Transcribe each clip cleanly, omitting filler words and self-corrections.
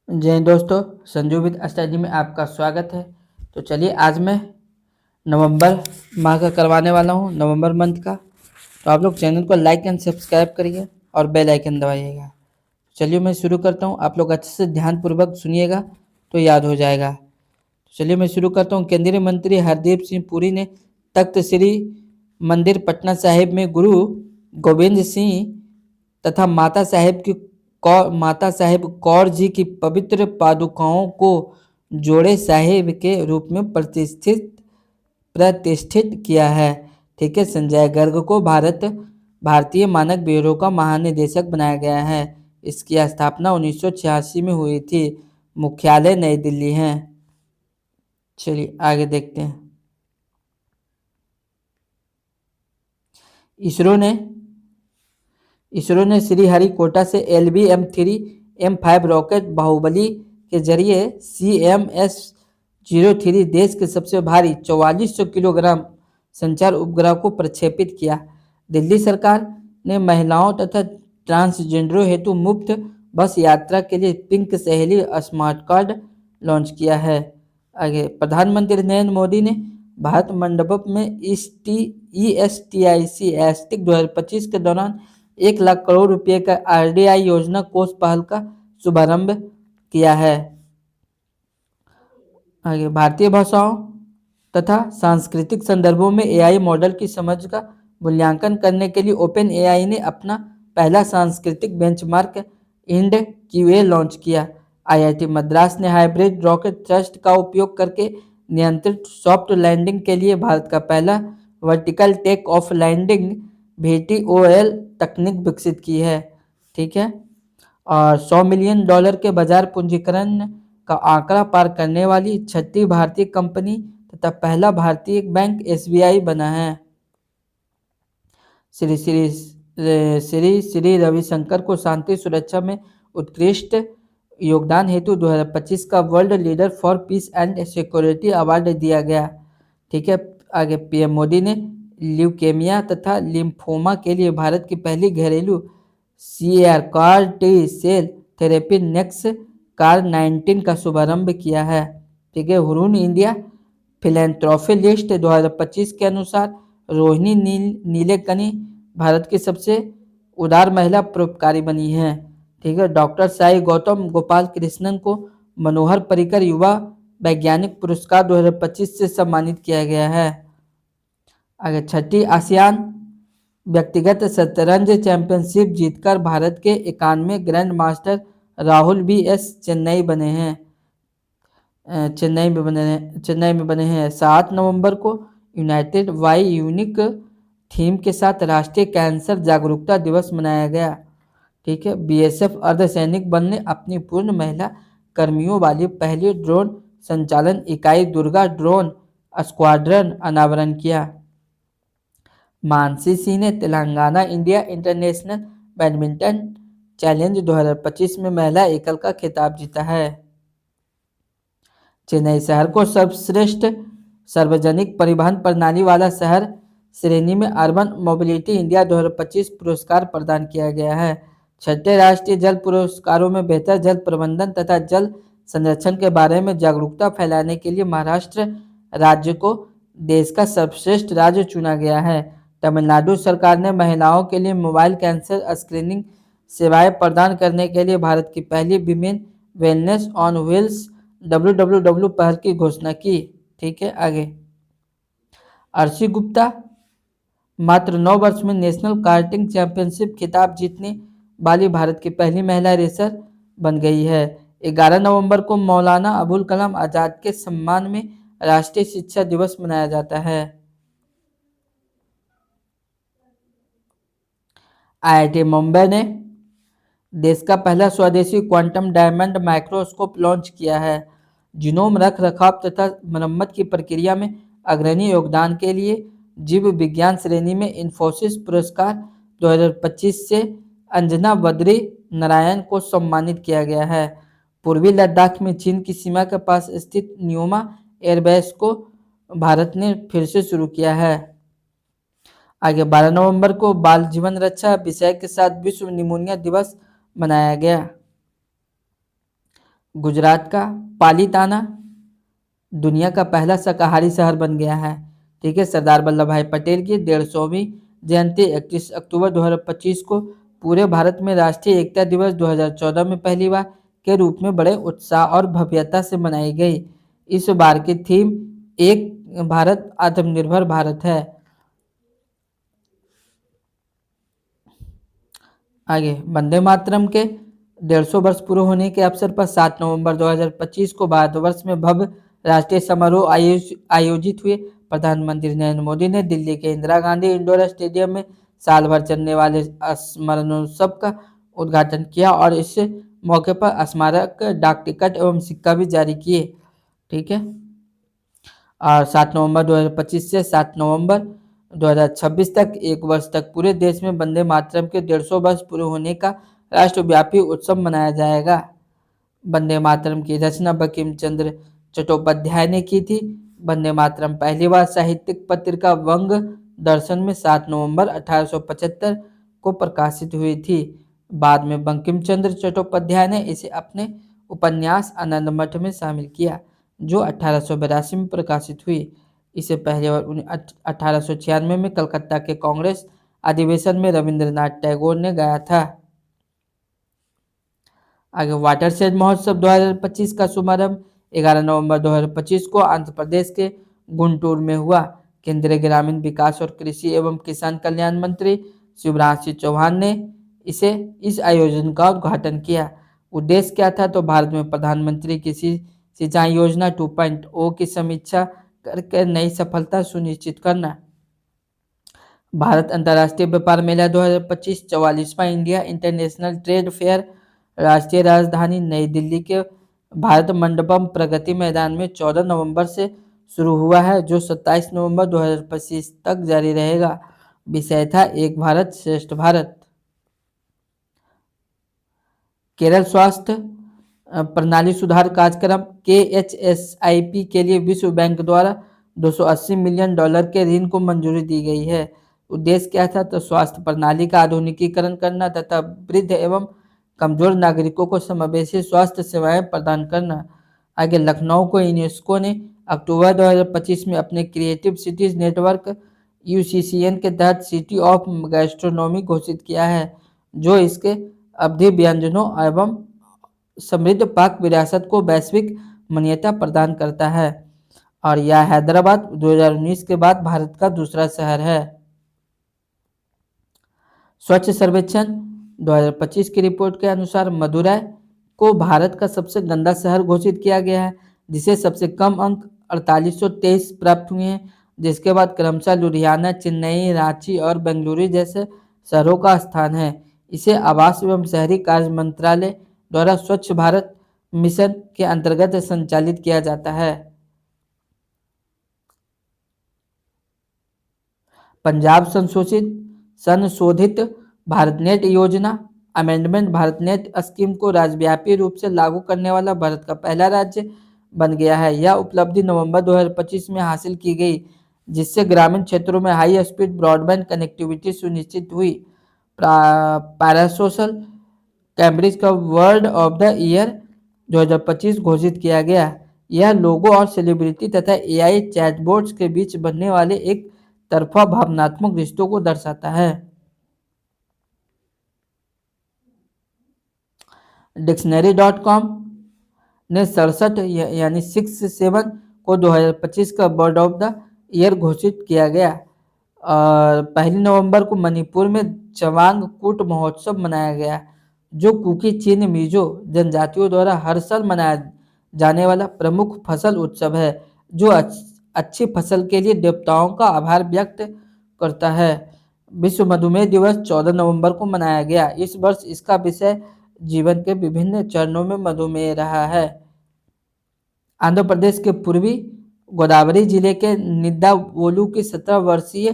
जय हिंद दोस्तों, Sanju with study में आपका स्वागत है। तो चलिए आज मैं नवंबर माह का करवाने वाला हूँ, नवंबर मंथ का। तो आप लोग चैनल को लाइक एंड सब्सक्राइब करिए और बेल आइकन दबाइएगा। चलिए मैं शुरू करता हूँ, आप लोग अच्छे से ध्यानपूर्वक सुनिएगा तो याद हो जाएगा। तो चलिए मैं शुरू करता हूँ। केंद्रीय मंत्री हरदीप सिंह पुरी ने तख्त श्री मंदिर पटना साहिब में गुरु गोविंद सिंह तथा माता साहेब कौर जी की पवित्र पादुकाओं को जोड़े साहिब के रूप में प्रतिष्ठित किया है। ठीक है। संजय गर्ग को भारतीय मानक ब्यूरो का महानिदेशक बनाया गया है। इसकी स्थापना 1986 में हुई थी। मुख्यालय नई दिल्ली है। चलिए आगे देखते हैं। इसरो ने श्रीहरिकोटा से LV-M3 M5 रॉकेट बाहुबली के जरिए CMS-03 देश के सबसे भारी 4400 किलोग्राम संचार उपग्रह को प्रक्षेपित किया। दिल्ली सरकार ने महिलाओं तथा ट्रांसजेंडरों हेतु मुफ्त बस यात्रा के लिए पिंक सहेली स्मार्ट कार्ड लॉन्च किया है। आगे प्रधानमंत्री नरेंद्र मोदी ने भारत मंडपम में ESTIC 2025 के दौरान 1 लाख करोड़ रुपए का RDI योजना कोष पहल का शुभारंभ किया है। आगे भारतीय भाषाओं तथा सांस्कृतिक संदर्भों में AI मॉडल की समझ का मूल्यांकन करने के लिए OpenAI ने अपना पहला सांस्कृतिक बेंचमार्क IND-QA लॉन्च किया। IIT मद्रास ने हाइब्रिड रॉकेट थ्रस्ट का उपयोग करके नियंत्रित सॉफ्ट लैंडिंग के लिए भारत का पहला vertical take off landing VTOL तकनीक विकसित की है। ठीक है। और $100 मिलियन के बाजार पूंजीकरण का आंकड़ा पार करने वाली छठी भारतीय कंपनी तथा पहला भारतीय बैंक SBI बना है। श्री रविशंकर को शांति सुरक्षा में उत्कृष्ट योगदान हेतु 2025 का world leader for piece and security award दिया गया। ठीक है। आगे PM मोदी ने ल्यूकेमिया तथा लिम्फोमा के लिए भारत की पहली घरेलू CAR T cell therapy NexCAR 19 का शुभारंभ किया है। ठीक है। हुरून इंडिया फिलेंथ्रोपी लिस्ट 2025 के अनुसार रोहिणी नीलेकनी भारत की सबसे उदार महिला परोपकारी बनी है। ठीक है। डॉक्टर साई गौतम गोपाल कृष्णन को मनोहर पर्रिकर युवा वैज्ञानिक पुरस्कार 2025 से सम्मानित किया गया है। आगे छठी आसियान व्यक्तिगत शतरंज चैंपियनशिप जीतकर भारत के 91 grand master Rahul BS Chennai में बने हैं। 7 नवंबर को यूनाइटेड वाई यूनिक थीम के साथ राष्ट्रीय कैंसर जागरूकता दिवस मनाया गया। ठीक है। BSF अर्धसैनिक बल ने अपनी पूर्ण महिला कर्मियों वाली पहली ड्रोन संचालन इकाई दुर्गा ड्रोन स्क्वाड्रन अनावरण किया। मानसी सिंह ने Telangana India international badminton challenge 2025 में महिला एकल का खिताब जीता है। चेन्नई शहर को सर्वश्रेष्ठ सार्वजनिक परिवहन प्रणाली वाला शहर श्रेणी में अर्बन मोबिलिटी इंडिया 2025 पुरस्कार प्रदान किया गया है। छठे राष्ट्रीय जल पुरस्कारों में बेहतर जल प्रबंधन तथा जल संरक्षण के बारे में जागरूकता फैलाने के लिए महाराष्ट्र राज्य को देश का सर्वश्रेष्ठ राज्य चुना गया है। तमिलनाडु सरकार ने महिलाओं के लिए मोबाइल कैंसर स्क्रीनिंग सेवाएं प्रदान करने के लिए भारत की पहली women wellness on wheels WWW पहल की घोषणा की। ठीक है। आगे अर्शी गुप्ता मात्र 9 वर्ष में नेशनल कार्टिंग चैंपियनशिप खिताब जीतने वाली भारत की पहली महिला रेसर बन गई है। 11 नवंबर को मौलाना अबुल कलाम आजाद के सम्मान में राष्ट्रीय शिक्षा दिवस मनाया जाता है। IIT मुंबई ने देश का पहला स्वदेशी क्वांटम डायमंड माइक्रोस्कोप लॉन्च किया है। जीनोम रख रखाव तथा मरम्मत की प्रक्रिया में अग्रणी योगदान के लिए जीव विज्ञान श्रेणी में इन्फोसिस पुरस्कार 2025 से अंजना बद्री नारायण को सम्मानित किया गया है। पूर्वी लद्दाख में चीन की सीमा के पास स्थित न्योमा एयरबेस को भारत ने फिर से शुरू किया है। आगे 12 नवंबर को बाल जीवन रक्षा विषय के साथ विश्व निमोनिया दिवस मनाया गया। गुजरात का पालीताना दुनिया का पहला शाकाहारी शहर बन गया है। ठीक है, सरदार वल्लभ भाई पटेल की 150वीं जयंती 31 अक्टूबर 2025 को पूरे भारत में राष्ट्रीय एकता दिवस 2014 में पहली बार के रूप में बड़े उत्साह और भव्यता से मनाई गई। इस बार की थीम एक भारत आत्मनिर्भर भारत है। आगे, वंदे मातरम के 150 वर्ष पूरे होने के अवसर पर 7 नवंबर 2025 को भारतवर्ष में भव्य राष्ट्रीय समारोह आयोजित हुए। प्रधानमंत्री नरेंद्र मोदी ने दिल्ली के इंदिरा गांधी इंडोर स्टेडियम में साल भर चलने वाले स्मरणोत्सव का उद्घाटन किया और इस मौके पर स्मारक डाक टिकट एवं सिक्का भी जारी किए। ठीक है, और 7 नवंबर 2025 से 7 नवंबर 2026 तक एक वर्ष तक पूरे देश में वंदे मातरम के 150 वर्ष पूरे होने का राष्ट्रव्यापी उत्सव मनाया जाएगा। वंदे मातरम की रचना बंकिम चंद्र चट्टोपाध्याय ने की थी। वंदे मातरम पहली बार साहित्यिक पत्रिका वंग दर्शन में 7 नवंबर 1875 को प्रकाशित हुई थी। बाद में बंकिम चंद्र चट्टोपाध्याय ने इसे अपने उपन्यास आनंद मठ में शामिल किया, जो 1882 में प्रकाशित हुई। इसे पहले बार 1896 में कलकत्ता के कांग्रेस अधिवेशन में रविंद्रनाथ टैगोर ने गाया था। आगे, वाटरशेड महोत्सव 2025 का शुभारंभ 11 नवंबर 2025 को आंध्र प्रदेश के गुंटूर में हुआ। केंद्रीय ग्रामीण विकास और कृषि एवं किसान कल्याण मंत्री शिवराज सिंह चौहान ने इस आयोजन का उद्घाटन किया। उद्देश्य क्या था? तो भारत में प्रधानमंत्री कृषि सिंचाई योजना 2.0 की समीक्षा करके नई सफलता सुनिश्चित करना। भारत अंतर्राष्ट्रीय व्यापार मेला 2025 44वां इंडिया इंटरनेशनल ट्रेड फेयर राष्ट्रीय राजधानी नई दिल्ली के भारत मंडपम प्रगति मैदान में 14 नवंबर से शुरू हुआ है, जो 27 नवंबर 2025 तक जारी रहेगा। विषय था एक भारत श्रेष्ठ भारत। केरल स्वास्थ्य प्रणाली सुधार कार्यक्रम KHSIP के लिए विश्व बैंक द्वारा $280 मिलियन के ऋण को मंजूरी दी गई है। उद्देश्य क्या था? तो स्वास्थ्य प्रणाली का आधुनिकीकरण करना तथा वृद्ध एवं कमजोर नागरिकों को समावेशी स्वास्थ्य सेवाएं प्रदान करना। आगे, लखनऊ को यूनेस्को ने अक्टूबर 2025 में अपने क्रिएटिव सिटीज नेटवर्क UCCN के तहत सिटी ऑफ गैस्ट्रोनॉमी घोषित किया है, जो इसके अवधि व्यंजनों एवं समृद्ध पाक विरासत को वैश्विक मान्यता प्रदान करता है। और यह हैदराबाद 2019 के बाद भारत का दूसरा शहर है। स्वच्छ सर्वेक्षण 2025 की रिपोर्ट के अनुसार मदुरै को भारत का सबसे गंदा शहर घोषित किया गया है, जिसे सबसे कम अंक 4823 प्राप्त हुए हैं, जिसके बाद क्रमशः लुधियाना, चेन्नई, रांची और बेंगलुरु जैसे शहरों का स्थान है। इसे आवास एवं शहरी कार्य मंत्रालय द्वारा स्वच्छ भारत मिशन के अंतर्गत संचालित किया जाता है। पंजाब संशोधित भारतनेट योजना अमेंडमेंट भारतनेट स्कीम को राज्यव्यापी रूप से लागू करने वाला भारत का पहला राज्य बन गया है। यह उपलब्धि नवंबर 2025 में हासिल की गई, जिससे ग्रामीण क्षेत्रों में हाई स्पीड ब्रॉडबैंड कनेक्टिविटी सुनिश्चित हुई। पैरासोशल कैम्ब्रिज का वर्ड ऑफ द ईयर 2025 घोषित किया गया। यह लोगों और सेलिब्रिटी तथा AI चैटबॉट्स के बीच बनने वाले एक तरफा भावनात्मक रिश्तों को दर्शाता है। Dictionary.com ने 67 यानी 67 को 2025 का बर्ड ऑफ द ईयर घोषित किया गया। और 1 नवंबर को मणिपुर में चवांग कूट महोत्सव मनाया गया, जो कुकी चीन मिजो जनजातियों द्वारा हर साल मनाया जाने वाला प्रमुख फसल उत्सव है, जो अच्छी फसल के लिए देवताओं का आभार व्यक्त करता है। विश्व मधुमेह दिवस 14 नवंबर को मनाया गया। इस वर्ष इसका विषय जीवन के विभिन्न चरणों में मधुमेह रहा है। आंध्र प्रदेश के पूर्वी गोदावरी जिले के निद्दावोलू की 17 वर्षीय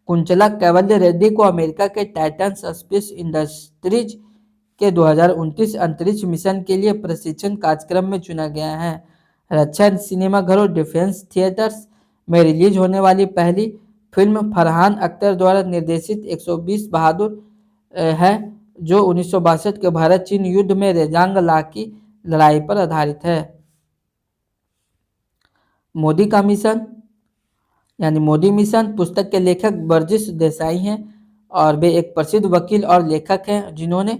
कुंचला कैवल्य रेड्डी को अमेरिका के टाइटन स्पेस इंडस्ट्रीज के 2029 अंतरिक्ष मिशन के लिए प्रशिक्षण कार्यक्रम में चुना गया है। रक्षा सिनेमाघरों डिफेंस थिएटर्स में रिलीज होने वाली पहली फिल्म फरहान अख्तर द्वारा निर्देशित 120 बहादुर है, जो 1962 के भारत चीन युद्ध में रेजांग ला की लड़ाई पर आधारित है। मोदी का मिशन यानी मोदी मिशन पुस्तक के लेखक बर्जिस देसाई हैं और वे एक प्रसिद्ध वकील और लेखक हैं जिन्होंने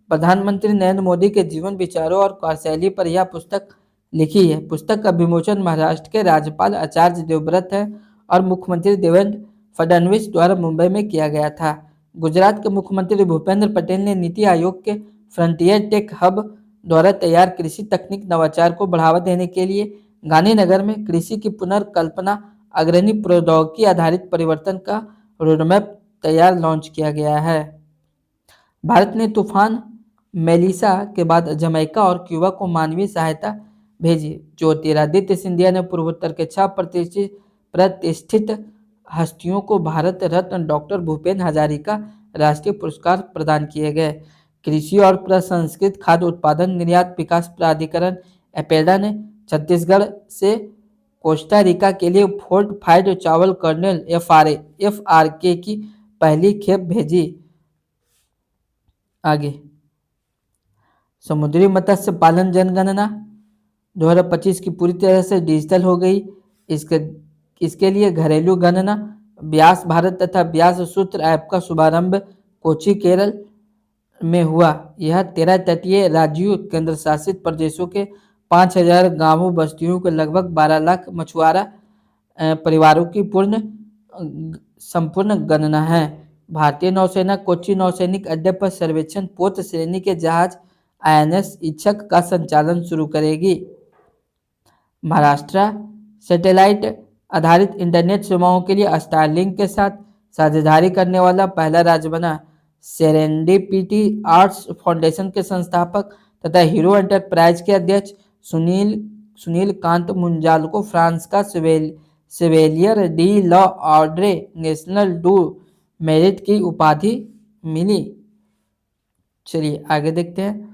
प्रधानमंत्री नरेंद्र मोदी के जीवन विचारों और कार्यशैली पर यह पुस्तक लिखी है। पुस्तक का विमोचन महाराष्ट्र के राज्यपाल आचार्य देवव्रत है और मुख्यमंत्री देवेंद्र फडणवीस द्वारा मुंबई में किया गया था। गुजरात के मुख्यमंत्री भूपेंद्र पटेल ने नीति आयोग के फ्रंटियर टेक हब द्वारा तैयार कृषि तकनीक नवाचार को बढ़ावा देने के लिए गांधीनगर में कृषि की पुनर्कल्पना अग्रणी प्रौद्योगिकी आधारित परिवर्तन का रोडमैप तैयार लॉन्च किया गया है। भारत ने तूफान मेलिसा के बाद जमैका और क्यूबा को मानवीय सहायता भेजी। ज्योतिरादित्य सिंधिया ने पूर्वोत्तर के 6 प्रतिष्ठित हस्तियों को भारत रत्न डॉक्टर भूपेन हजारिका राष्ट्रीय पुरस्कार प्रदान किए गए। कृषि और प्रसंस्कृत खाद्य उत्पादन निर्यात विकास प्राधिकरण एपेडा ने छत्तीसगढ़ से कोस्टा रिका के लिए फोर्टिफाइड चावल कर्नेल एफआरके की पहली खेप भेजी। आगे समुद्री मत्स्य पालन जनगणना 2025 की पूरी तरह से डिजिटल हो गई। इसके लिए घरेलू गणना व्यास भारत तथा व्यास सूत्र ऐप का शुभारंभ कोची केरल में हुआ। यह 13 तटीय राज्यों केंद्र शासित प्रदेशों के 5000 गांवों बस्तियों के लगभग 12 लाख मछुआरा परिवारों की संपूर्ण गणना है। भारतीय नौसेना कोच्चि नौसैनिक अड्डे पर सर्वेक्षण पोत श्रेणी के जहाज आईएनएस इच्छक का संचालन शुरू करेगी। महाराष्ट्र सैटेलाइट आधारित इंटरनेट सेवाओं के लिए स्टारलिंक के साथ साझेदारी करने वाला पहला राज्य बना। सेरेंडिपिटी आर्ट्स फाउंडेशन के संस्थापक तथा हीरो एंटरप्राइज के अध्यक्ष सुनील कांत मुंजाल को फ्रांस का chevalier de l' ordre national du merite की उपाधि मिली। चलिए आगे देखते हैं।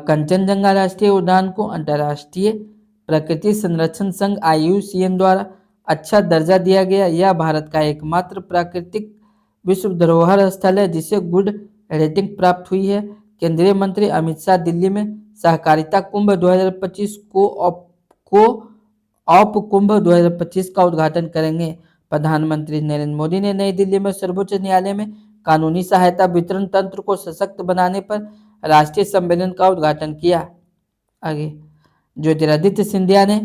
कंचनजंगा राष्ट्रीय उद्यान को अंतर्राष्ट्रीय प्रकृति संरक्षण संघ IUCN द्वारा अच्छा दर्जा दिया गया। यह भारत का एकमात्र प्राकृतिक विश्व धरोहर स्थल है जिसे गुड रेटिंग प्राप्त हुई है। केंद्रीय मंत्री अमित शाह दिल्ली में सहकारिता कुंभ 2025 को ऑप कुंभ 2025 का उद्घाटन करेंगे। प्रधानमंत्री नरेंद्र मोदी ने नई दिल्ली में सर्वोच्च न्यायालय में कानूनी सहायता वितरण तंत्र को सशक्त बनाने पर राष्ट्रीय सम्मेलन का उद्घाटन किया। आगे ज्योतिरादित्य सिंधिया ने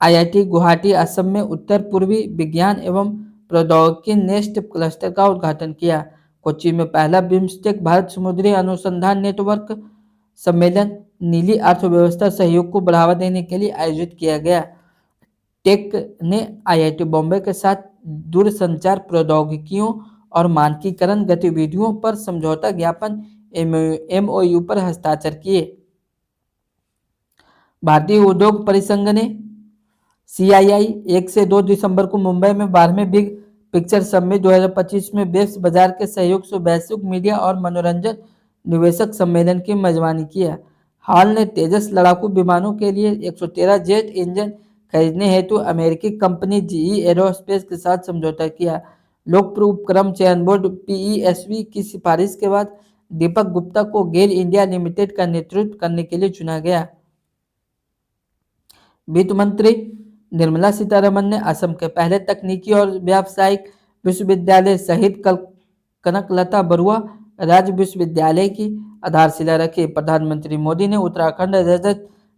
IIT गुवाहाटी असम में उत्तर पूर्वी विज्ञान एवं प्रौद्योगिकी नेस्ट क्लस्टर का उद्घाटन किया। कोच्चि में पहला बिम्स्टेक भारत समुद्री अनुसंधान नेटवर्क सम्मेलन नीली अर्थव्यवस्था सहयोग को बढ़ावा देने के लिए आयोजित किया गया। टेक ने IIT बॉम्बे के साथ दूरसंचार प्रौद्योगिकियों और मानकीकरण गतिविधियों पर समझौता ज्ञापन MOU पर हस्ताक्षर किए। भारतीय उद्योग परिसंघ ने CII 1 से 2 दिसंबर को मुंबई में 12वें बिग पिक्चर समिट 2025 में वेब बाजार के सहयोग से वैश्विक मीडिया और मनोरंजन निवेशक सम्मेलन की मेजबानी किया। हाल ने तेजस लड़ाकू विमानों के लिए 113 जेट इंजन खरीदने हेतु अमेरिकी कंपनी GE एरोस्पेस के साथ समझौता किया। लोकप्रिय उपक्रम चयन बोर्ड PESB की सिफारिश के बाद दीपक गुप्ता को गेल इंडिया लिमिटेड का नेतृत्व करने के लिए चुना गया। वित्त मंत्री निर्मला सीतारमण ने असम के पहले तकनीकी और व्यावसायिक विश्वविद्यालय शहीद कनकलता बरुआ राज्य विश्वविद्यालय की आधारशिला रखी। प्रधानमंत्री मोदी ने उत्तराखंड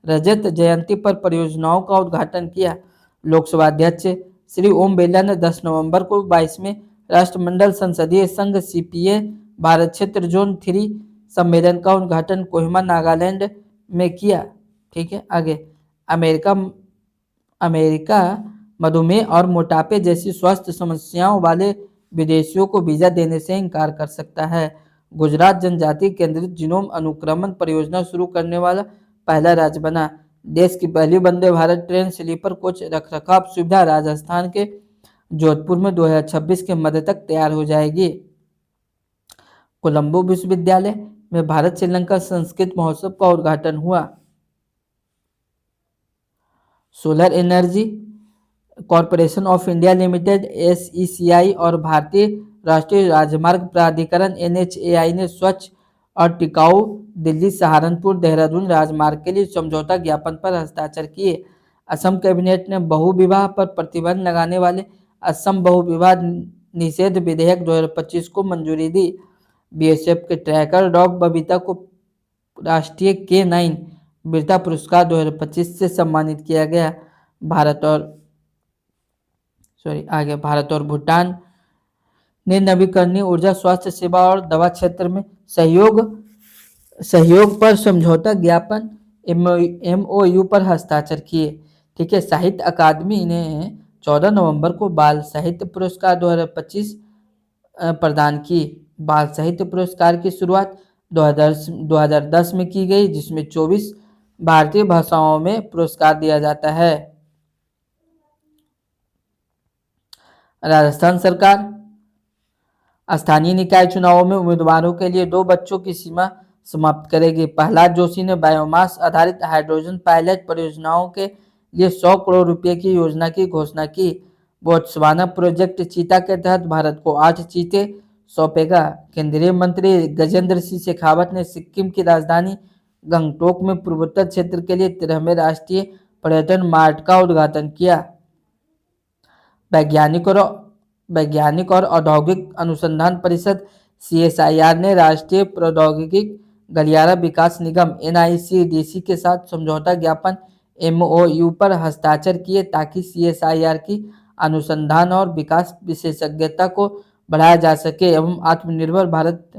रजत जयंती पर परियोजनाओं का उद्घाटन किया। लोकसभा अध्यक्ष श्री ओम बिरला ने 10 नवंबर को 22वें राष्ट्रमंडल संसदीय संघ CPA भारत क्षेत्र जोन 3 सम्मेलन का उद्घाटन कोहिमा नागालैंड में किया। ठीक है, आगे अमेरिका मधुमेह और मोटापे जैसी स्वास्थ्य समस्याओं वाले विदेशियों को वीजा देने से इनकार कर सकता है। गुजरात जनजाति केंद्रित जीनोम अनुक्रमण परियोजना शुरू करने वाला पहला राज्य बना। देश की पहली Vande Bharat train sleeper coach रखरखाव सुविधा राजस्थान के जोधपुर में 2026 के मध्य तक तैयार हो जाएगी। कोलंबो विश्वविद्यालय में भारत श्रीलंका संस्कृत महोत्सव का उद्घाटन हुआ। Solar energy corporation of India limited SECI और भारतीय राष्ट्रीय राजमार्ग प्राधिकरण NHAI ने स्वच्छ और टिकाऊ दिल्ली सहारनपुर देहरादून राजमार्ग के लिए समझौता ज्ञापन पर हस्ताक्षर किए। असम कैबिनेट ने बहुविवाह पर प्रतिबंध लगाने वाले असम बहुविवाह निषेध विधेयक 2025 को मंजूरी दी। बीएसएफ के ट्रैकर डॉग बबीता को राष्ट्रीय K9 वीरता पुरस्कार 2025 से सम्मानित किया गया। भारत और भूटान ने नवीकरणीय ऊर्जा, स्वास्थ्य सेवा और दवा क्षेत्र में सहयोग पर समझौता ज्ञापन MOU पर हस्ताक्षर किए। ठीक है। साहित्य अकादमी ने 14 नवंबर को बाल साहित्य पुरस्कार 2025 प्रदान की। बाल साहित्य पुरस्कार की शुरुआत 2010 में की गई, जिसमें 24 भारतीय भाषाओं में पुरस्कार दिया जाता है। राजस्थान सरकार स्थानीय निकाय चुनावों में उम्मीदवारों के लिए 2 बच्चों की सीमा समाप्त करेगी। प्रहलाद जोशी ने बायोमास आधारित हाइड्रोजन पायलट परियोजनाओं के लिए 100 करोड़ रुपए की योजना की घोषणा की। बोत्सवाना प्रोजेक्ट चीता के तहत भारत को 8 चीते सौंपेगा। केंद्रीय मंत्री गजेंद्र सिंह शेखावत ने सिक्किम की राजधानी गंगटोक में पूर्वोत्तर क्षेत्र के लिए 13वें राष्ट्रीय पर्यटन मार्ट का उद्घाटन किया। वैज्ञानिक और औद्योगिक अनुसंधान परिषद CSIR ने राष्ट्रीय प्रौद्योगिकी गलियारा विकास निगम NICDC के साथ समझौता ज्ञापन MOU पर हस्ताक्षर किए, ताकि CSIR की अनुसंधान और विकास विशेषज्ञता को बढ़ाया जा सके एवं आत्मनिर्भर भारत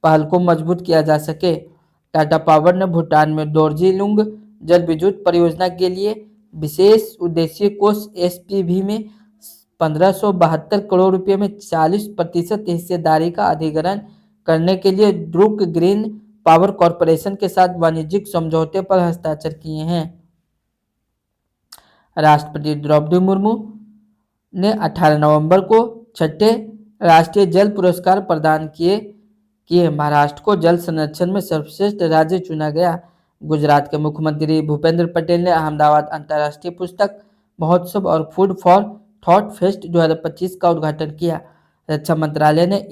पहल को मजबूत किया जा सके। टाटा पावर ने भूटान में दोर्जिलुंग जल विद्युत परियोजना के लिए विशेष उद्देश्य कोष SPV में 1572 करोड़ रुपए में 40% हिस्सेदारी का अधिग्रहण करने के लिए ड्रूक ग्रीन पावर कॉरपोरेशन के साथ वाणिज्यिक समझौते पर हस्ताक्षर किए हैं। राष्ट्रपति द्रौपदी मुर्मू ने 18 नवंबर को 6ठे राष्ट्रीय जल पुरस्कार प्रदान किए। महाराष्ट्र को जल संरक्षण में सर्वश्रेष्ठ राज्य चुना गया। गुजरात के मुख्यमंत्री भूपेंद्र पटेल ने अहमदाबाद अंतर्राष्ट्रीय पुस्तक महोत्सव और फूड फॉर थॉट फेस्ट 2025 का उद्घाटन किया। रक्षा मंत्रालय ने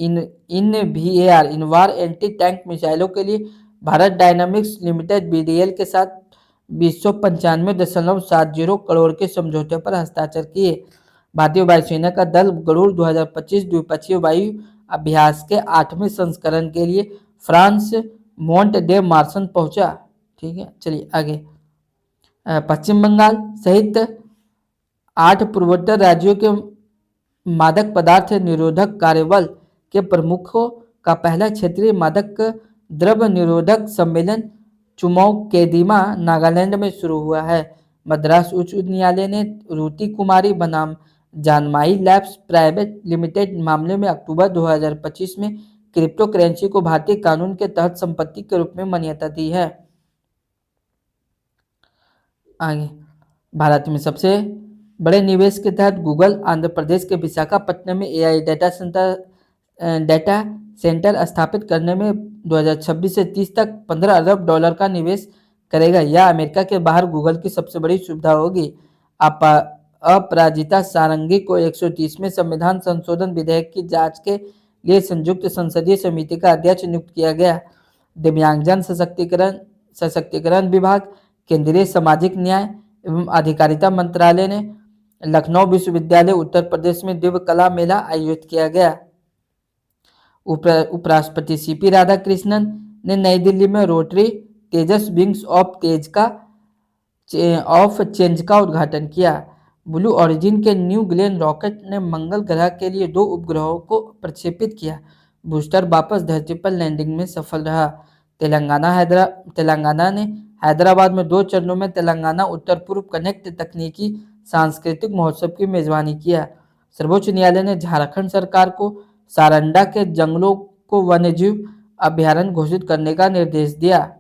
INVAR इनवार एंटी टैंक मिसाइलों के लिए भारत डायनामिक्स लिमिटेड BDL के साथ 295.70 करोड़ के समझौते पर हस्ताक्षर किए। भारतीय वायुसेना का दल गरुड़ 2025 द्विपक्षीय वायु अभ्यास के 8वें संस्करण के लिए फ्रांस मोंट डे मार्सन पहुंचा। ठीक है, चलिए आगे। पश्चिम बंगाल सहित 8 पूर्वोत्तर राज्यों के मादक पदार्थ निरोधक कार्यबल के प्रमुखों का पहला क्षेत्रीय मादक द्रव्य निरोधक सम्मेलन चुमौकेदिमा नागालैंड में शुरू हुआ है। मद्रास उच्च न्यायालय ने रूति कुमारी बनाम जानमाई लैब्स प्राइवेट लिमिटेड मामले में अक्टूबर 2025 में क्रिप्टो करेंसी को भारतीय कानून के तहत संपत्ति के रूप में मान्यता दी है। आगे, भारत में सबसे बड़े निवेश के तहत गूगल आंध्र प्रदेश के विशाखापट्टनम में AI डेटा सेंटर स्थापित करने में 2026 से 30 तक $15 अरब का निवेश करेगा। यह अमेरिका के बाहर गूगल की सबसे बड़ी सुविधा होगी। अपराजिता सारंगी को 130वें संविधान संशोधन विधेयक की जांच के लिए संयुक्त संसदीय समिति का अध्यक्ष नियुक्त किया गया। दिव्यांगजन सशक्तिकरण विभाग, केंद्रीय सामाजिक न्याय एवं अधिकारिता मंत्रालय ने लखनऊ विश्वविद्यालय उत्तर प्रदेश में दिव्य कला मेला आयोजित किया गया। उपराष्ट्रपति CP राधाकृष्णन ने नई दिल्ली में rotary Tejas wings of change का उद्घाटन किया। ब्लू ओरिजिन के न्यू ग्लेन रॉकेट ने मंगल ग्रह के लिए 2 उपग्रहों को प्रक्षेपित किया। बूस्टर वापस धरती पर लैंडिंग में सफल रहा। तेलंगाना ने हैदराबाद में 2 चरणों में तेलंगाना उत्तर पूर्व कनेक्ट तकनीकी सांस्कृतिक महोत्सव की मेजबानी किया। सर्वोच्च न्यायालय ने झारखंड सरकार को सारंडा के जंगलों को वन्यजीव अभ्यारण्य घोषित करने का निर्देश दिया।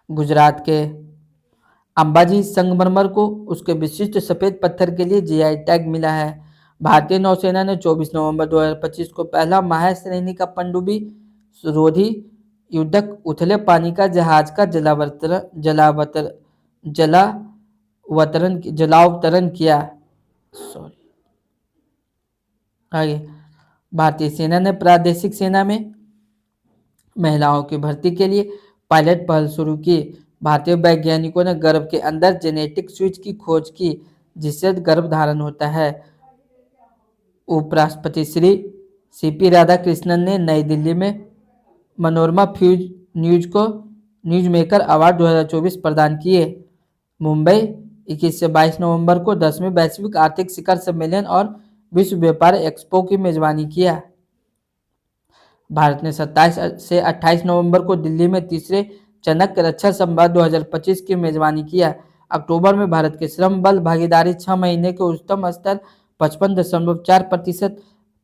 गुजरात के अंबाजी संगमरमर को उसके विशिष्ट सफेद पत्थर के लिए GI टैग मिला है। भारतीय नौसेना ने 24 नवंबर 2025 को पहला महा श्रेणी का पनडुब्बी रोधी युद्धक उथले पानी का जहाज का जलावतरण किया। आगे, भारतीय सेना ने प्रादेशिक सेना में महिलाओं की भर्ती के लिए पायलट पहल शुरू की। भारतीय वैज्ञानिकों ने गर्भ के अंदर जेनेटिक स्विच की खोज की जिससे गर्भ धारण होता है। उपराष्ट्रपति श्री सीपी राधाकृष्णन ने नई दिल्ली में मनोरमा फ्यूज न्यूज को न्यूज मेकर अवार्ड 2024 प्रदान किए। मुंबई 21 से 22 नवंबर को 10वें वैश्विक आर्थिक शिखर सम्मेलन और विश्व व्यापार एक्सपो की मेजबानी किया। भारत ने 27 से 28 नवंबर को दिल्ली में तीसरे चाणक्य रक्षा संवाद 2025 की मेजबानी किया। अक्टूबर में भारत के श्रम बल भागीदारी 6 महीने के उच्चतम स्तर 55.4%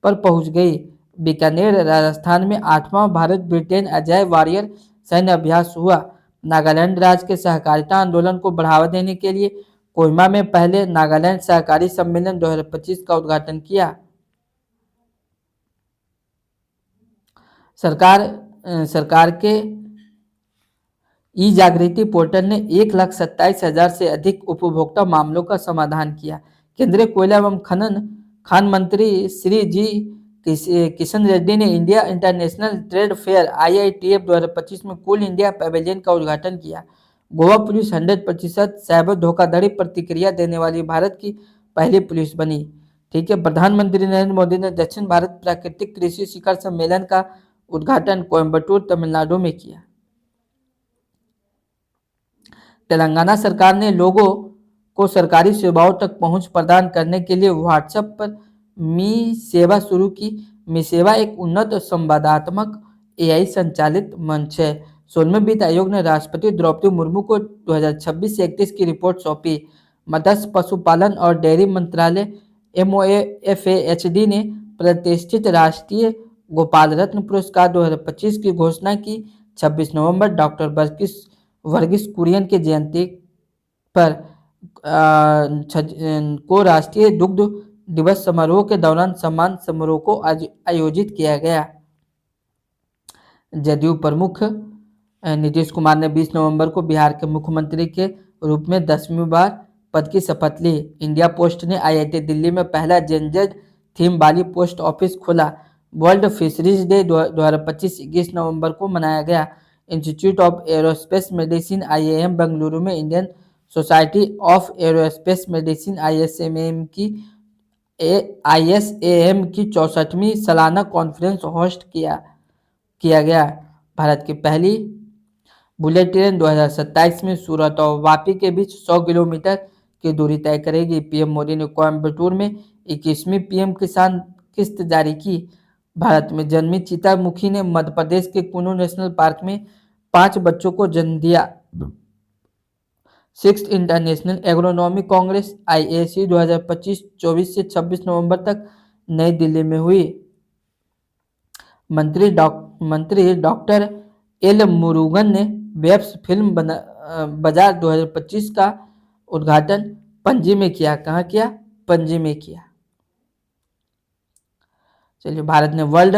पर पहुंच गई। बीकानेर राजस्थान में 8वां भारत ब्रिटेन अजय वॉरियर सैन्य अभ्यास हुआ। नागालैंड राज्य के सहकारिता आंदोलन को बढ़ावा देने के लिए कोहिमा में पहले नागालैंड सहकारी सम्मेलन 2025 का उद्घाटन किया। सरकार के ई जागृति पोर्टल ने 1,27,000 से अधिक उपभोक्ता मामलों का समाधान किया। केंद्रीय कोयला एवं खान मंत्री श्री जी किशन रेड्डी ने India international trade fair IITF 2025 में कूल इंडिया पैवेलियन का उद्घाटन किया। गोवा पुलिस 100% साइबर धोखाधड़ी प्रतिक्रिया देने वाली भारत की पहली पुलिस बनी। ठीक है, प्रधानमंत्री नरेंद्र मोदी ने दक्षिण भारत प्राकृतिक कृषि शिखर सम्मेलन का उद्घाटन कोयम्बटूर तमिलनाडु में किया। तेलंगाना सरकार ने लोगों को सरकारी सेवाओं तक पहुंच प्रदान करने के लिए व्हाट्सएप पर मी सेवा शुरू की। मी सेवा एक उन्नत संवादात्मक AI संचालित मंच है। 16वें वित्त आयोग ने राष्ट्रपति द्रौपदी मुर्मू को 2026 से 31 की रिपोर्ट सौंपी। मत्स्य पशुपालन और डेयरी मंत्रालय MOFAHD ने प्रतिष्ठित राष्ट्रीय गोपाल रत्न पुरस्कार 2025 की घोषणा की। 26 नवंबर डॉक्टर वर्गीस कुरियन की जयंती पर को राष्ट्रीय दुग्ध दिवस समारोह के दौरान सम्मान समारोह को आयोजित किया गया। जदयू प्रमुख नीतीश कुमार ने 20 नवंबर को बिहार के मुख्यमंत्री के रूप में 10वीं बार पद की शपथ ली। इंडिया पोस्ट ने IIT दिल्ली में पहला जेनजेड थीम वाली पोस्ट ऑफिस खोला। वर्ल्ड फिशरीज डे 2025 21 नवंबर को मनाया गया। Institute of aerospace medicine IIM Bengaluru में Indian society of aerospace medicine ISAM की 64वीं सालाना कॉन्फ्रेंस होस्ट किया गया। भारत की पहली बुलेट ट्रेन 2027 में सूरत और वापी के बीच 100 किलोमीटर की दूरी तय करेगी। PM मोदी ने कोयम्बटूर में 21वीं PM किसान किस्त जारी की। भारत में जन्मी चीता मुखी ने मध्य प्रदेश के कुनू नेशनल पार्क में 5 बच्चों को जन्म दिया। 6th international agronomy Congress IAC 2025 24 से 26 नवंबर तक नई दिल्ली में हुई। मंत्री डॉक्टर L मुरुगन ने वेब्स फिल्म बाजार 2025 का उद्घाटन पणजी में किया। कहाँ किया? पणजी में किया। चलिए, भारत ने वर्ल्ड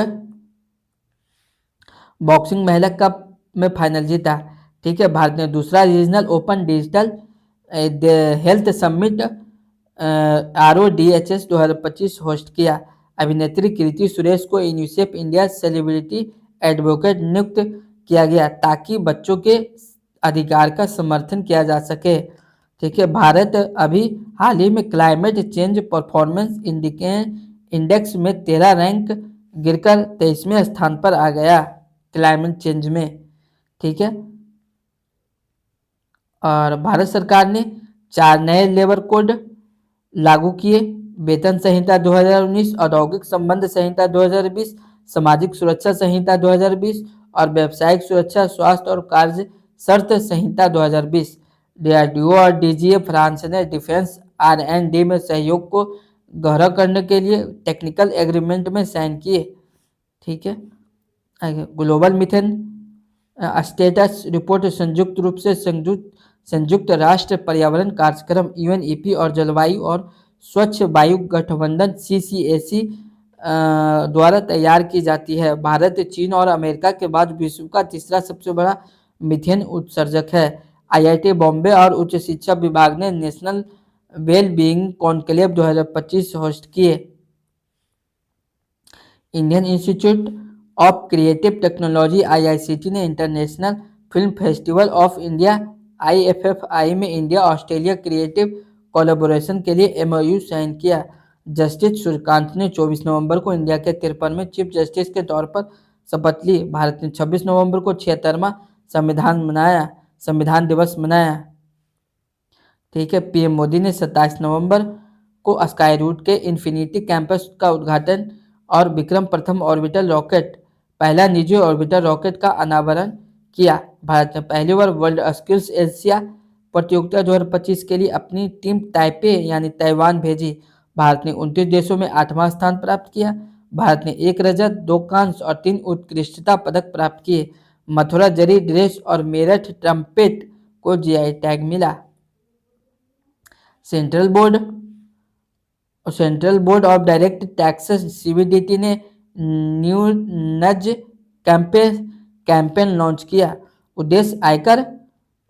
बॉक्सिंग महिला कप में फाइनल जीता। ठीक है, भारत ने दूसरा regional open digital health summit RODHS 2025 host किया। अभिनेत्री कृति सुरेश को यूनिसेफ इंडिया सेलिब्रिटी एडवोकेट नियुक्त किया गया ताकि बच्चों के अधिकार का समर्थन किया जा सके। ठीक है, भारत अभी हाल ही में क्लाइमेट चेंज परफॉर्मेंस इंडेक्स में 13 रैंक गिरकर 23वें स्थान पर आ गया क्लाइमेट चेंज में। ठीक है, और भारत सरकार ने 4 नए लेबर कोड लागू किए। वेतन संहिता 2019, औद्योगिक संबंध संहिता 2020, सामाजिक सुरक्षा संहिता 2020 और व्यावसायिक सुरक्षा, स्वास्थ्य और कार्य शर्त संहिता 2020। DRDO और DGA फ्रांस ने डिफेंस R&D में सहयोग को गहरा करने के लिए टेक्निकल एग्रीमेंट में साइन किए। ठीक है, ग्लोबल मिथेन स्टेटस रिपोर्ट संयुक्त रूप से संयुक्त राष्ट्र पर्यावरण कार्यक्रम UNEP और जलवायु और स्वच्छ वायु गठबंधन CCAC द्वारा तैयार की जाती है। भारत चीन और अमेरिका के बाद विश्व का तीसरा सबसे बड़ा मिथेन उत्सर्जक है। IIT बॉम्बे और उच्च शिक्षा विभाग ने national well being conclave 2025 host किए। Indian institute of creative technology IICT ने international film festival of India IFFI में इंडिया ऑस्ट्रेलिया क्रिएटिव कोलैबोरेशन के लिए एमओयू साइन किया। जस्टिस सूर्यकांत ने 24 नवंबर को इंडिया के 53वें चीफ जस्टिस के तौर पर शपथ ली। भारत ने 26 नवंबर को 76वां संविधान दिवस मनाया। ठीक है। पीएम मोदी ने 27 नवंबर को स्काई रूट के इन्फिनिटी कैंपस का उद्घाटन और विक्रम प्रथम ऑर्बिटल रॉकेट, पहला निजी ऑर्बिटल रॉकेट का अनावरण किया। भारत ने पहली बार वर्ल्ड स्किल्स एशिया प्रतियोगिता 2025 के लिए अपनी टीम ताइपे यानी ताइवान भेजी। भारत ने 29 देशों में 8वां स्थान प्राप्त किया। भारत ने 1 रजत, 2 कांस्य और 3 उत्कृष्टता पदक प्राप्त किए। मथुरा जरी ड्रेस और मेरठ ट्रम्पेट को जीआई टैग मिला। Central board of direct taxes CBDT ने न्यू नज कैंपेन लॉन्च किया। उद्देश्य आयकर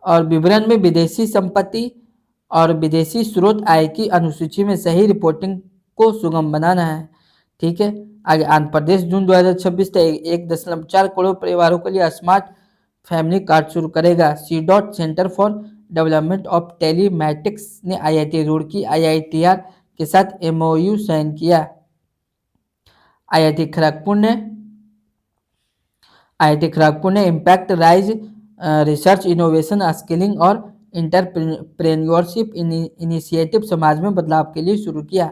और विवरण में विदेशी संपत्ति और विदेशी स्रोत आय की अनुसूची में सही रिपोर्टिंग को सुगम बनाना है। ठीक है। आगे आंध्र प्रदेश जून 2026 तक 1.4 करोड़ परिवारों के लिए स्मार्ट फैमिली कार्ड शुरू करेगा। C centre for development of telematics ने आईआईटी रुड़की आईआईटीआर के साथ एमओयू साइन किया। आईआईटी खड़गपुर ने impact rise research innovation skilling और इंटरप्रेन्योरशिप इनिशिएटिव समाज में बदलाव के लिए शुरू किया।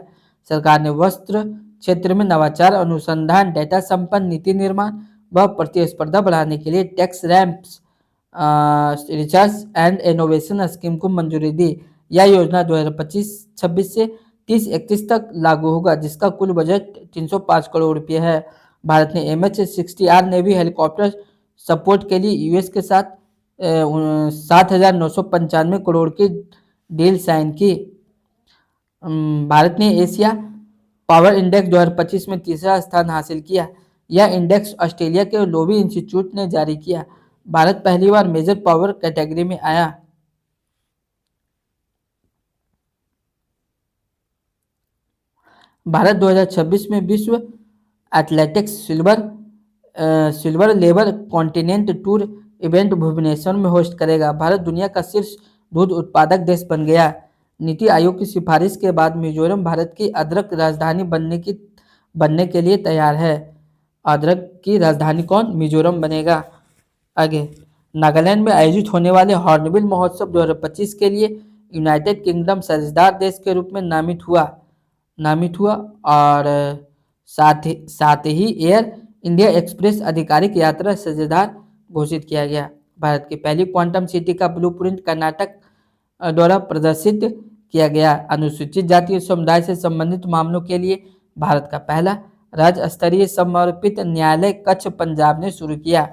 सरकार ने वस्त्र क्षेत्र में नवाचार, अनुसंधान, डेटा संपन्न नीति निर्माण व प्रतिस्पर्धा बढ़ाने के लिए tax ramps research and innovation scheme को मंजूरी दी। यह योजना 2025-26 से 30-31 तक लागू होगा, जिसका कुल बजट 305 करोड़ रुपये है। भारत ने MH-60R नेवी हेलीकॉप्टर सपोर्ट के लिए यूएस के साथ 7,995 करोड़ की डील साइन की। भारत ने एशिया पावर इंडेक्स 2025 में तीसरा स्थान हासिल किया। यह इंडेक्स ऑस्ट्रेलिया के लोबी इंस्टीट्यूट ने जारी किया। भारत पहली बार मेजर पावर कैटेगरी में आया। भारत 2026 में विश्व athletics silver label continental tour event Bhubaneswar में होस्ट करेगा। भारत दुनिया का शीर्ष दूध उत्पादक देश बन गया। नीति आयोग की सिफारिश के बाद मिजोरम भारत की अदरक राजधानी बनने के लिए तैयार है। अदरक की राजधानी कौन? मिजोरम बनेगा। आगे नागालैंड में आयोजित होने वाले हॉर्नबिल महोत्सव 2025 के लिए यूनाइटेड किंगडम साझेदार देश के रूप में नामित हुआ और साथ ही एयर इंडिया एक्सप्रेस आधिकारिक यात्रा साझेदार घोषित किया गया। भारत की पहली क्वांटम सिटी का ब्लूप्रिंट कर्नाटक द्वारा प्रदर्शित किया गया। अनुसूचित जाति समुदाय से संबंधित मामलों के लिए भारत का पहला राज्य स्तरीय समर्पित न्यायालय कच्छ पंजाब ने शुरू किया।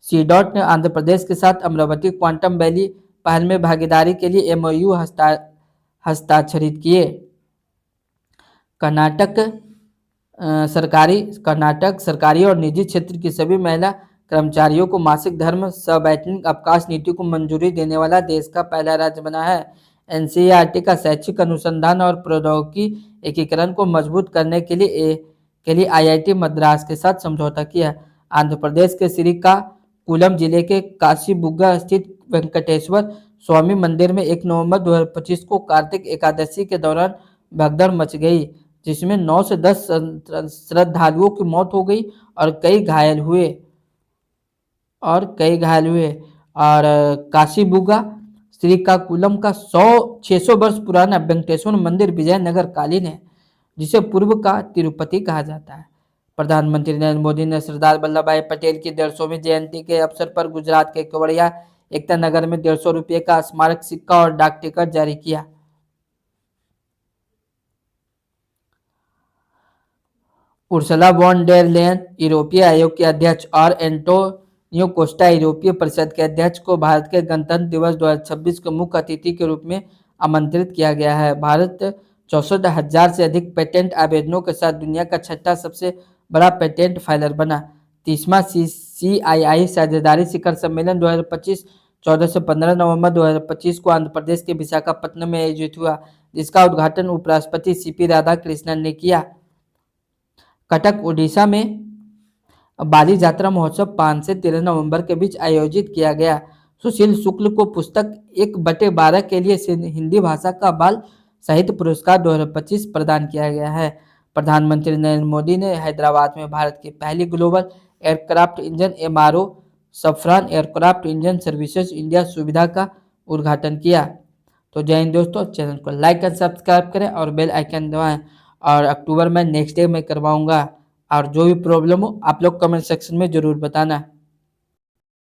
सीडॉट ने आंध्र प्रदेश के साथ अमरावती क्वांटम वैली पहल में भागीदारी के लिए एमओयू हस्ताक्षरित किए। कर्नाटक सरकारी और निजी क्षेत्र की सभी महिला कर्मचारियों को मासिक धर्म सबैटनिक अवकाश नीति को मंजूरी देने वाला देश का पहला राज्य बना है। एनसीईआरटी का शैक्षिक अनुसंधान और प्रौद्योगिकी एकीकरण को मजबूत करने के लिए आईआईटी मद्रास के साथ समझौता किया। आंध्र प्रदेश के श्रीकाकुलम जिले के काशीबुग्गा स्थित वेंकटेश्वर स्वामी मंदिर में 1 नवंबर 2025 को कार्तिक एकादशी के दौरान भगदड़ मच गई, जिसमें 9 से 10 श्रद्धालुओं की मौत हो गई और कई घायल हुए। और काशीबुग्गा श्रीकाकुलम का 600 वर्ष पुराना वेंकटेश्वर मंदिर विजयनगर कालीन है, जिसे पूर्व का तिरुपति कहा जाता है। प्रधानमंत्री नरेंद्र मोदी ने सरदार वल्लभ भाई पटेल की 150वीं जयंती के अवसर पर गुजरात के केवड़िया एकता नगर में 150 रुपये का स्मारक सिक्का और डाक टिकट जारी किया। उर्सुला वॉन डेर लेयन यूरोपीय आयोग के अध्यक्ष और एंटोनियो कोस्टा यूरोपीय परिषद के अध्यक्ष को भारत के गणतंत्र दिवस 2026 के मुख्य अतिथि के रूप में आमंत्रित किया गया है। भारत 64,000 से अधिक पेटेंट आवेदनों के साथ दुनिया का छठा सबसे बड़ा पेटेंट फाइलर बना। 30वां CCII साझेदारी शिखर सम्मेलन 2025 14 से 15 नवंबर 2025 को आंध्र प्रदेश के विशाखापट्टनम में आयोजित हुआ, जिसका उद्घाटन उपराष्ट्रपति CP राधाकृष्णन ने किया। कटक ओडिशा में बाली यात्रा महोत्सव 5 से 13 नवंबर के बीच आयोजित किया गया। सुशील शुक्ल को पुस्तक 1/12 के लिए हिंदी भाषा का बाल साहित्य पुरस्कार 2025 प्रदान किया गया है। प्रधानमंत्री नरेंद्र मोदी ने हैदराबाद में भारत की पहली global aircraft engine MRO Safran aircraft engine services India सुविधा का उद्घाटन किया। तो जय हिंद दोस्तों, चैनल को लाइक एंड सब्सक्राइब करें और बेल आइकन दबाएं। और अक्टूबर में नेक्स्ट डे में करवाऊंगा, और जो भी प्रॉब्लम हो आप लोग कमेंट सेक्शन में ज़रूर बताना।